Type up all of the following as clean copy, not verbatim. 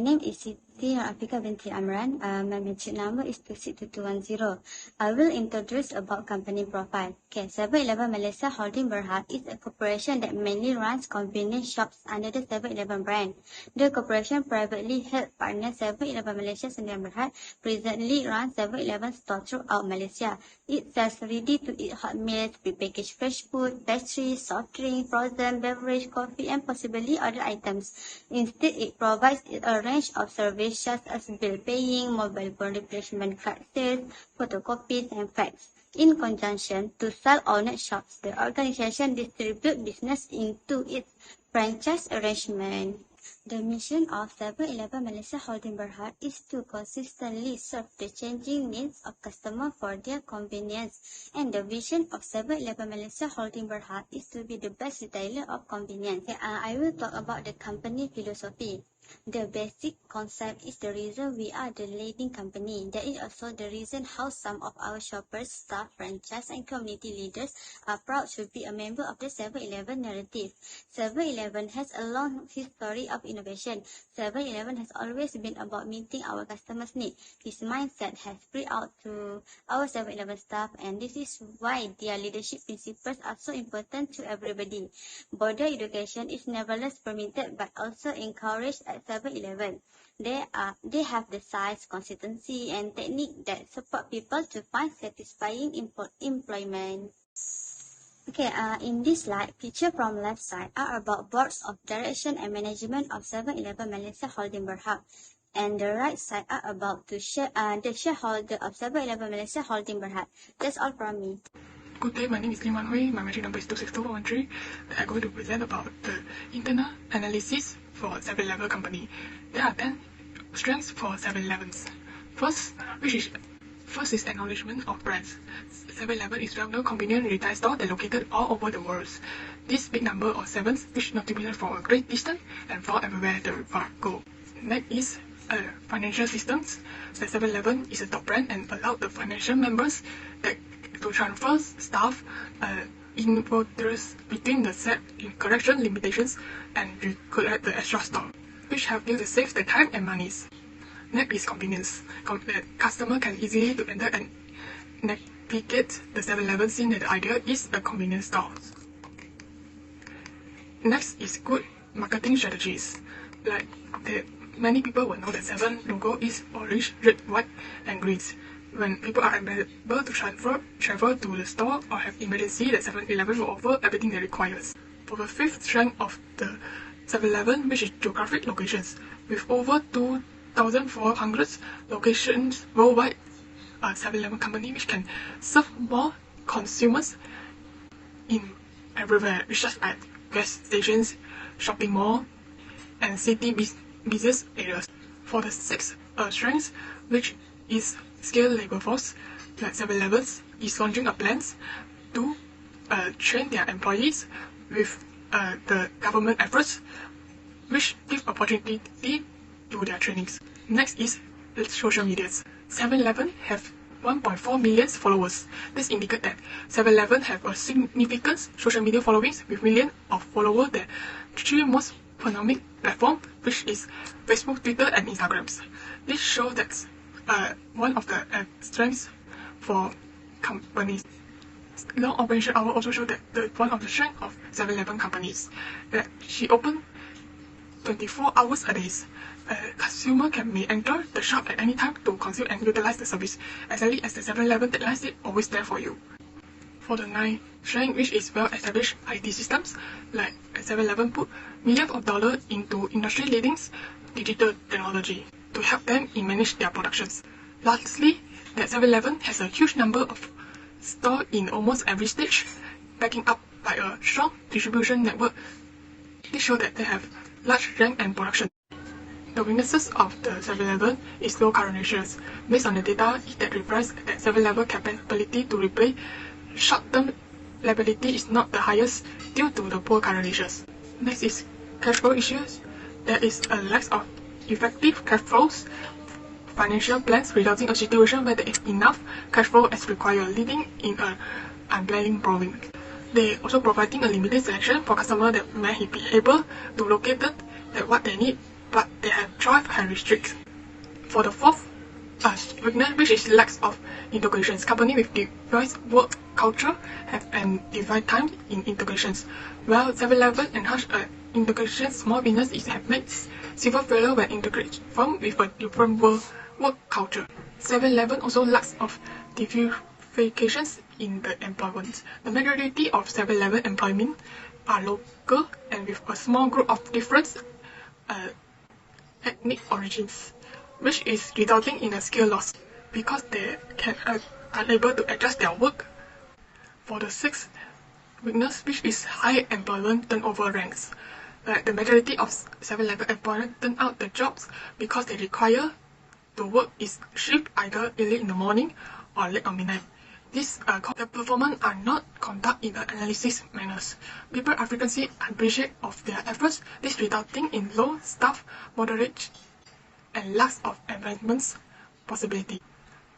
name is Bjth3123 Group. My membership number is 262210. I will introduce about company profile. Okay, 7-Eleven Malaysia Holding Berhad is a corporation that mainly runs convenience shops under the 7-Eleven brand. The corporation privately held partner 7-Eleven Malaysia Sdn Berhad presently runs 7-Eleven stores throughout Malaysia. It sells ready-to-eat hot meals, prepackaged fresh food, pastries, soft drink, frozen beverage, coffee, and possibly other items. Instead, it provides a range of services such as bill paying, mobile phone replacement card sales, photocopies, and fax. In conjunction to self-owned shops, the organization distributes business into its franchise arrangement. The mission of 7-Eleven Malaysia Holding Berhad is to consistently serve the changing needs of customers for their convenience, and the vision of 7-Eleven Malaysia Holding Berhad is to be the best retailer of convenience. I will talk about the company philosophy. The basic concept is the reason we are the leading company. That is also the reason how some of our shoppers, staff, franchise, and community leaders are proud to be a member of the 7-Eleven narrative. 7-Eleven has a long history of innovation. 7-Eleven has always been about meeting our customers' needs. This mindset has spread out to our 7-Eleven staff, and this is why their leadership principles are so important to everybody. Border education is nevertheless permitted but also encouraged at 7-Eleven. They have the size, consistency, and technique that support people to find satisfying employment. Okay, in this slide, picture from left side are about boards of direction and management of 7-Eleven Malaysia Holding Berhad, and the right side are about the shareholder of 7-Eleven Malaysia Holding Berhad. That's all from me. Good day, my name is Lim Wan Hui. My membership number is 262413. I'm going to present about the internal analysis for 7-Eleven company. There are 10 strengths for 7-Elevens. First is acknowledgement of brands. 7-Eleven is well-known convenient retail store that located all over the world. This big number of sevens is notified for a great distance and for everywhere the remark go. Next is financial systems. The 7-Eleven is a top brand and allow the financial members to transfer staff inventories between the set in correction limitations and collect the extra stock, which help you to save the time and monies. Next is convenience. The customer can easily to enter and navigate the 7-Eleven, since the idea is a convenience store. Next is good marketing strategies. Like many people will know that 7 logo is orange, red, white, and green. When people are unable to travel to the store or have emergency, the 7-Eleven will offer everything they requires. For the fifth strength of the 7-Eleven, which is geographic locations, with over 2,400 locations worldwide, 7-Eleven company which can serve more consumers in everywhere, such as gas stations, shopping mall, and city business areas. For the sixth strength, which is scale labor force, like 7-Elevens is launching a plans to train their employees with the government efforts, which give opportunity to their trainings. Next is social medias. 7-Eleven have 1.4 million followers. This indicates that 7-Eleven have a significant social media followings with millions of followers. The three most prominent platforms, which is Facebook, Twitter, and Instagram. This shows that one of the strengths for companies. Long operation hour also show that one of the strengths of 7-Eleven companies that she open 24 hours a day. Consumer may enter the shop at any time to consume and utilize the service, as early as the 7-Eleven deadline is always there for you. For the ninth strength, which is well-established IT systems, like 7-Eleven put millions of dollars into industry-leading digital technology to help them in manage their productions. Lastly, that 7-Eleven has a huge number of stores in almost every stage, backing up by a strong distribution network. This shows that they have large strength and production. The weaknesses of the 7-Eleven is low current ratios. Based on the data that reflects that 7-Eleven capability to repay short-term liability is not the highest due to the poor current ratios. Next is cash flow issues. There is a lack of effective cash flows, financial plans resulting in a situation where there is enough cash flow as required, leading in an unplanning problem. They also providing a limited selection for customers that may be able to locate what they need but they have drive and restrict. For the fourth weakness, which is lack of integrations. Company with device work culture have an divide time in integrations. While 7-Eleven enhanced integration, small businesses have made severe failure when integrated firm with a different work culture. 7-Eleven also lacks of diversifications in the employment. The majority of 7-Eleven employment are local and with a small group of different ethnic origins, which is resulting in a skill loss because they can unable to adjust their work. For the sixth weakness, which is high employment turnover ranks. The majority of 7-Eleven employees turn out the jobs because they require to work is shift either early in the morning or late on midnight. The performance are not conducted in an analysis manners. People are frequently appreciate of their efforts, this resulting in low staff moderate and lack of advancement possibility.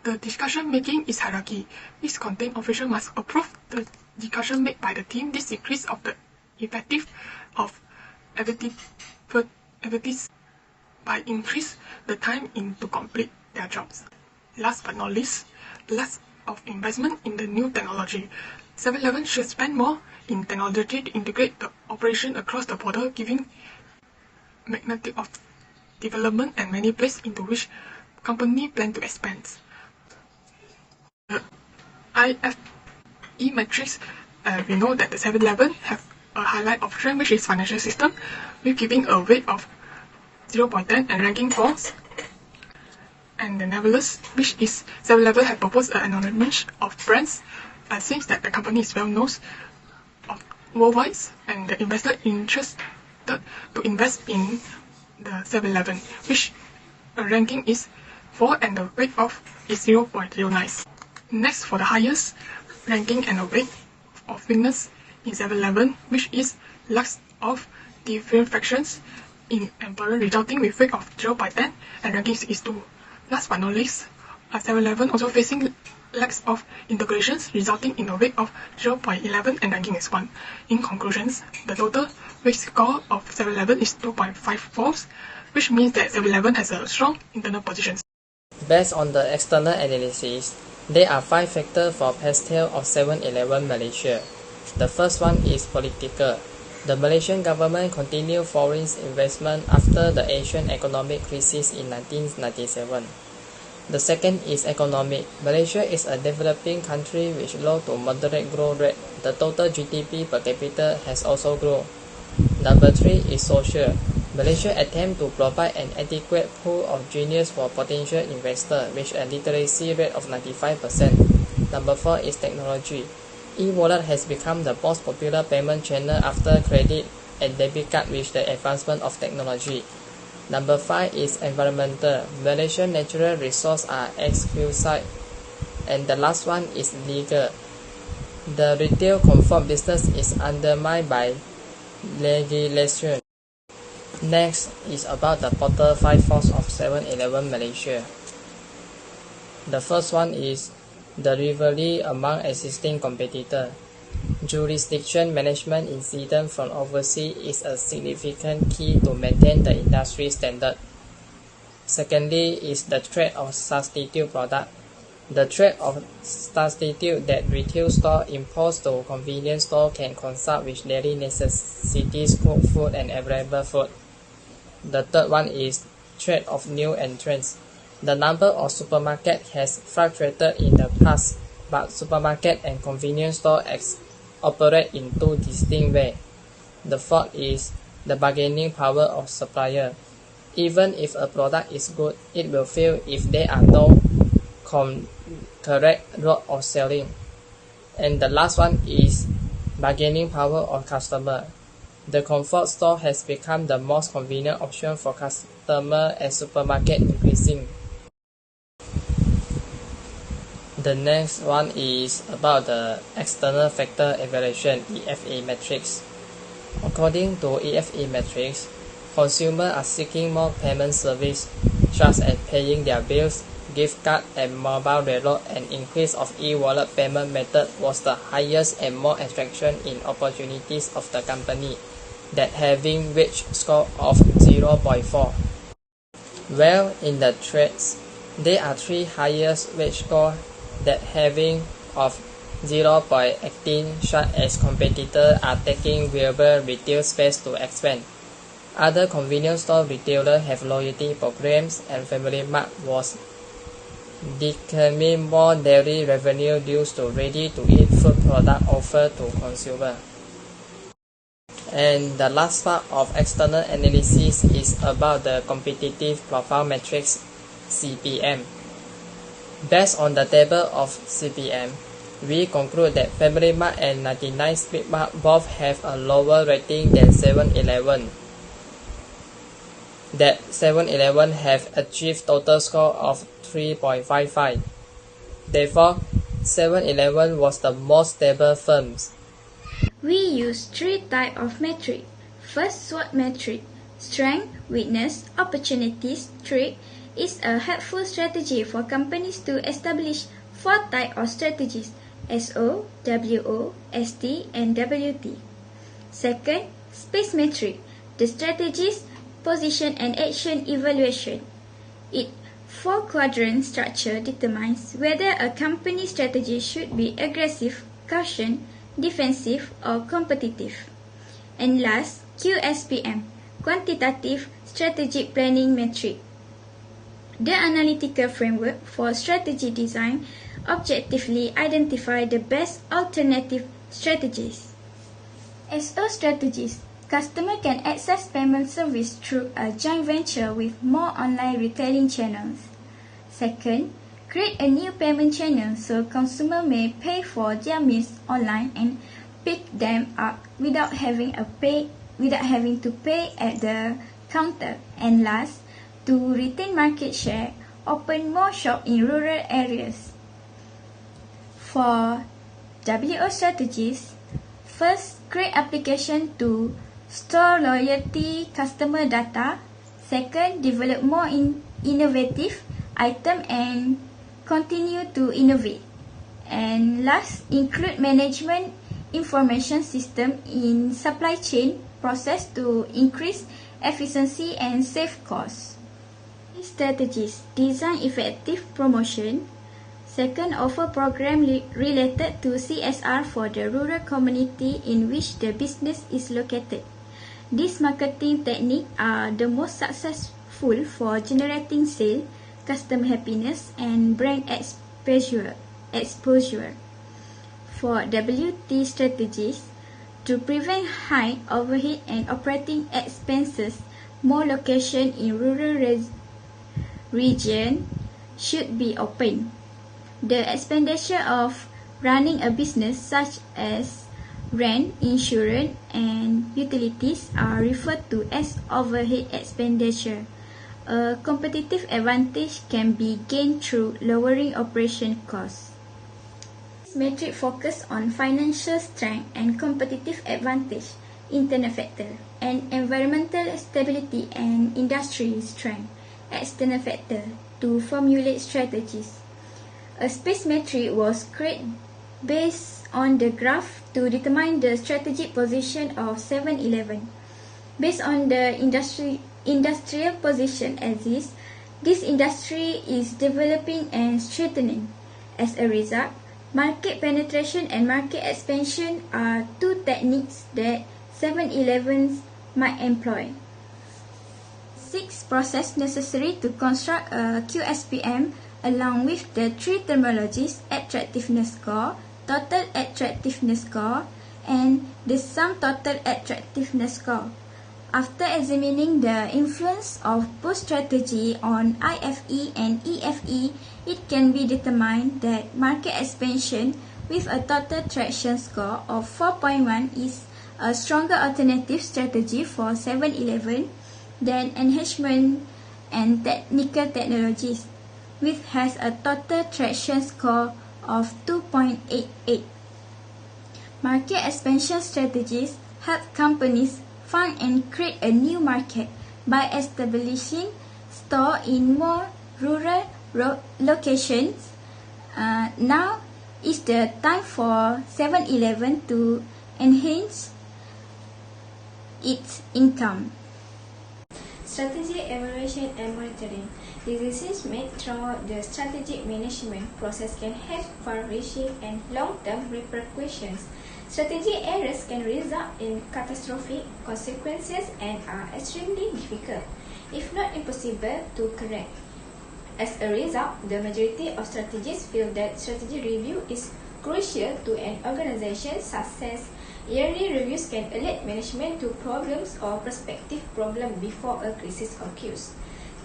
The discussion making is hierarchy. This content official must approve the discussion made by the team. This decrease of the effective of activities by increase the time in to complete their jobs. Last but not least, lack of investment in the new technology. 7-Eleven should spend more in technology to integrate the operation across the border, giving magnetic of development and many places into which company plan to expand. The IFE metrics, we know that the 7-Eleven have a highlight of strength, which is financial system, with giving a weight of 0.10 and ranking 4. And the nevertheless, which is 7-Eleven have proposed an acknowledgement of brands, since that the company is well known worldwide, and the investor interested to invest in the 7-Eleven, which ranking is 4 and the weight of is 0.09. Next, for the highest ranking and the weight of weakness in 7-Eleven, which is lack of differentiations in employer, resulting with weight of 0.10 and ranking is 2. Last but not least, 7-Eleven also facing lack of integrations, resulting in a weight of 0.11 and ranking is 1. In conclusions, the total weight score of 7-Eleven is 2.54, which means that 7-Eleven has a strong internal position. Based on the external analysis, there are 5 factors for pastel of 7-Eleven Malaysia. The first one is political. The Malaysian government continued foreign investment after the Asian economic crisis in 1997. The second is economic. Malaysia is a developing country with low to moderate growth rate. The total GDP per capita has also grown. Number 3 is social. Malaysia attempts to provide an adequate pool of genius for potential investors with a literacy rate of 95%. Number 4 is technology. E-wallet has become the most popular payment channel after credit and debit card with the advancement of technology. Number 5 is environmental. Malaysian natural resources are exquisite. And the last one is legal. The retail comfort business is undermined by legislation. Next is about the total 5 faults of 7-Eleven Malaysia. The first one is the rivalry among existing competitors. Jurisdiction management incident from overseas is a significant key to maintain the industry standard. Secondly is the threat of substitute product. The threat of substitute that retail store impose to convenience store can consult with daily necessities, cooked food and available food. The third one is threat of new entrants. The number of supermarkets has fluctuated in the past, but supermarket and convenience stores operate in 2 distinct ways. The fourth is the bargaining power of supplier. Even if a product is good, it will fail if there are no correct route of selling. And the last one is bargaining power of customer. The comfort store has become the most convenient option for customer as supermarket increasing. The next one is about the external factor evaluation (EFA) metrics. According to EFA metrics, consumers are seeking more payment service, such as paying their bills, gift card and mobile wallet. An increase of e-wallet payment method was the highest and more attraction in opportunities of the company. that having wage score of 0.4. While in the trades, there are 3 highest wage score that having of 0.18, such as competitors are taking viable retail space to expand. Other convenience store retailers have loyalty programs, and Family Mart was declaiming more daily revenue due to ready-to-eat food product offered to consumers. And the last part of external analysis is about the competitive profile matrix CPM. Based on the table of CPM, we conclude that Family Mart and 99 Speed Mart both have a lower rating than 7-Eleven. That 7-Eleven have achieved total score of 3.55. Therefore, 7-Eleven was the most stable firm. We use 3 types of metric. First, SWOT metric, strength, weakness, opportunities, threat, is a helpful strategy for companies to establish 4 types of strategies: SO, WO, ST, and WT. Second, space metric, the strategies, position and action evaluation. Its 4-quadrant structure determines whether a company strategy should be aggressive, caution, defensive, or competitive. And last, QSPM, quantitative strategic planning metric. The analytical framework for strategy design objectively identify the best alternative strategies. SO strategies. Customer can access payment service through a joint venture with more online retailing channels. Second, create a new payment channel so consumer may pay for their meals online and pick them up without having to pay at the counter. And last, to retain market share, open more shops in rural areas. For WO strategies, first, create application to store loyalty customer data. Second, develop more innovative item and continue to innovate. And last, include management information system in supply chain process to increase efficiency and save costs. Strategies: design effective promotion. Second, offer program related to CSR for the rural community in which the business is located. These marketing techniques are the most successful for generating sales, customer happiness, and brand exposure. For WT strategies, to prevent high overhead and operating expenses, more locations in rural region should be opened. The expenditure of running a business such as rent, insurance, and utilities are referred to as overhead expenditure. A competitive advantage can be gained through lowering operation costs. This metric focuses on financial strength and competitive advantage, internal factor, and environmental stability and industry strength, external factor, to formulate strategies. A space metric was created based on the graph to determine the strategic position of 7-Eleven. Based on the industrial position exists, this industry is developing and strengthening. As a result, market penetration and market expansion are 2 techniques that 7-Elevens might employ. 6 processes necessary to construct a QSPM along with the 3 terminologies: attractiveness score, total attractiveness score, and the sum total attractiveness score. After examining the influence of both strategy on IFE and EFE, it can be determined that market expansion with a total traction score of 4.1 is a stronger alternative strategy for 7-Eleven than enhancement and technical technologies, which has a total traction score of 2.88. Market expansion strategies help companies find and create a new market by establishing stores in more rural locations. Now is the time for 7-Eleven to enhance its income. Strategy evaluation and monitoring. Decisions made through the strategic management process can have far-reaching and long-term repercussions. Strategy errors can result in catastrophic consequences and are extremely difficult, if not impossible, to correct. As a result, the majority of strategists feel that strategy review is crucial to an organization's success. Yearly reviews can alert management to problems or prospective problems before a crisis occurs.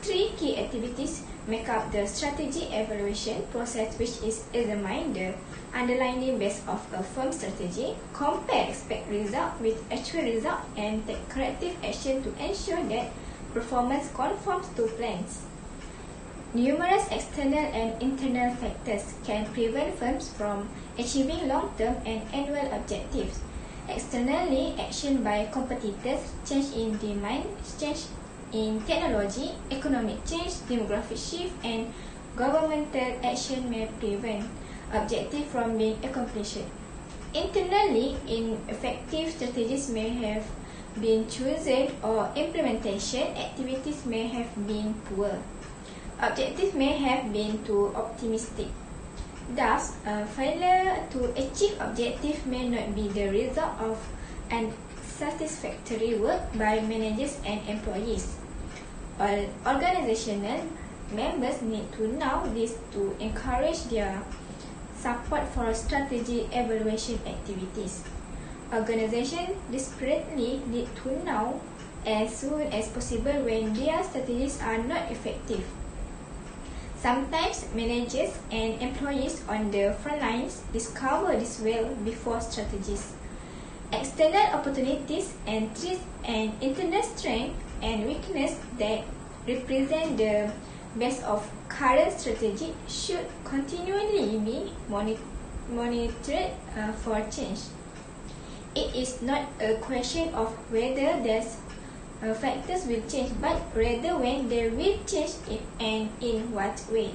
3 key activities make up the strategy evaluation process, which is examine the underlying base of a firm's strategy, compare expected result with actual result, and take corrective action to ensure that performance conforms to plans. Numerous external and internal factors can prevent firms from achieving long-term and annual objectives. Externally, action by competitors, change in demand, change in technology, economic change, demographic shift, and governmental action may prevent objectives from being accomplished. Internally, ineffective strategies may have been chosen or implementation activities may have been poor. Objectives may have been too optimistic. Thus, a failure to achieve objectives may not be the result of unsatisfactory work by managers and employees. All organizational members need to know this to encourage their support for strategy evaluation activities. Organizations desperately need to know as soon as possible when their strategies are not effective. Sometimes managers and employees on the front lines discover this well before strategies. External opportunities and threats and internal strength and weakness that represent the base of current strategy should continually be monitored for change. It is not a question of whether these factors will change, but rather when they will change and in what way.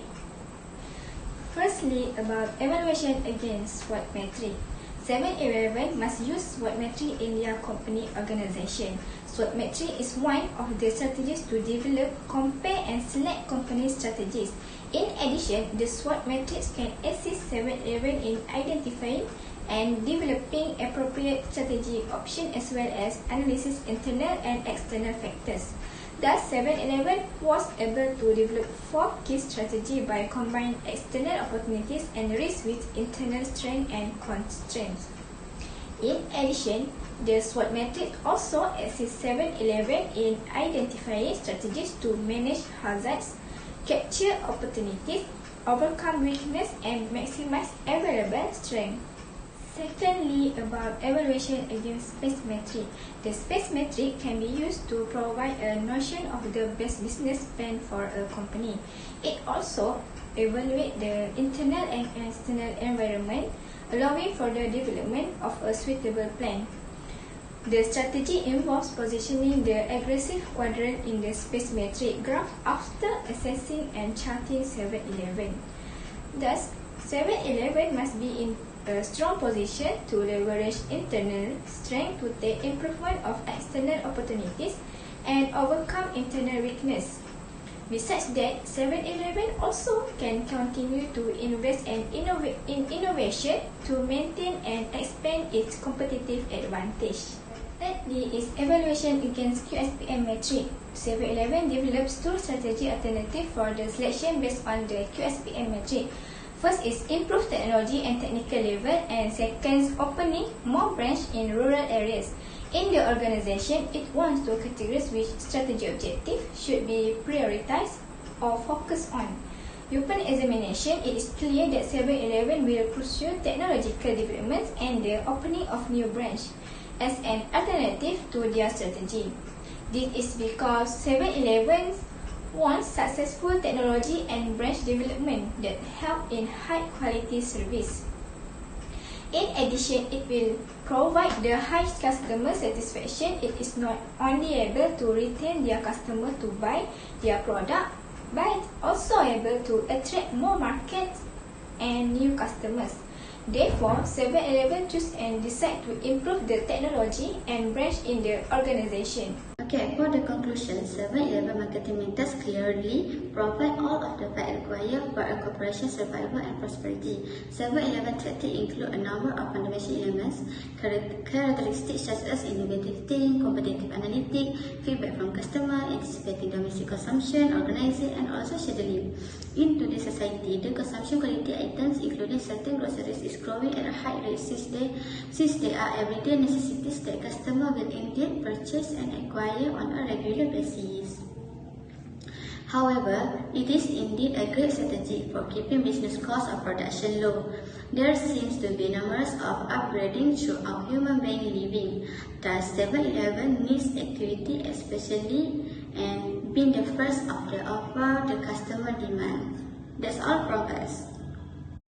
Firstly, about evaluation against SWOT metric. 7-Eleven must use SWOT metric in their company organization. SWOT metric is one of the strategies to develop, compare, and select company strategies. In addition, the SWOT metrics can assist 7-Eleven in identifying and developing appropriate strategy options as well as analysis internal and external factors. Thus, 7-Eleven was able to develop 4 key strategies by combining external opportunities and risks with internal strengths and constraints. In addition, the SWOT metric also assists 7-Eleven in identifying strategies to manage hazards, capture opportunities, overcome weakness, and maximize available strength. Secondly, about evaluation against space metric. The space metric can be used to provide a notion of the best business plan for a company. It also evaluates the internal and external environment, allowing for the development of a suitable plan. The strategy involves positioning the aggressive quadrant in the space metric graph after assessing and charting 7-Eleven. Thus, 7-Eleven must be in a strong position to leverage internal strength to take improvement of external opportunities and overcome internal weakness. Besides that, 7-Eleven also can continue to invest in innovation to maintain and expand its competitive advantage. Thirdly is evaluation against QSPM metric. 7-Eleven develops 2 strategy alternatives for the selection based on the QSPM metric. First is improve technology and technical level, and second is opening more branches in rural areas. In the organization, it wants to categorize which strategy objective should be prioritized or focused on. Upon examination, it is clear that 7-Eleven will pursue technological developments and the opening of new branches as an alternative to their strategy. This is because 7-Eleven wants successful technology and branch development that help in high quality service. In addition, it will provide the high customer satisfaction. It is not only able to retain their customer to buy their product, but also able to attract more markets and new customers. Therefore, 7-Eleven choose and decide to improve the technology and branch in the organization. Okay, for the conclusion, 7-Eleven marketing methods clearly provide all of the facts required for a corporation's survival and prosperity. 7-Eleven tactics include a number of fundamental elements, characteristics such as innovative thinking, competitive analytics, feedback from customers, anticipating domestic consumption, organizing, and also scheduling. In today's society, the consumption quality items, including certain groceries, is growing at a high rate since they are everyday necessities that customers will indeed purchase and acquire on a regular basis. However, it is indeed a great strategy for keeping business costs of production low. There seems to be numerous of upgrading throughout human being living. Thus, 7-Eleven needs activity especially and being the first of the offer the customer demand. That's all from us.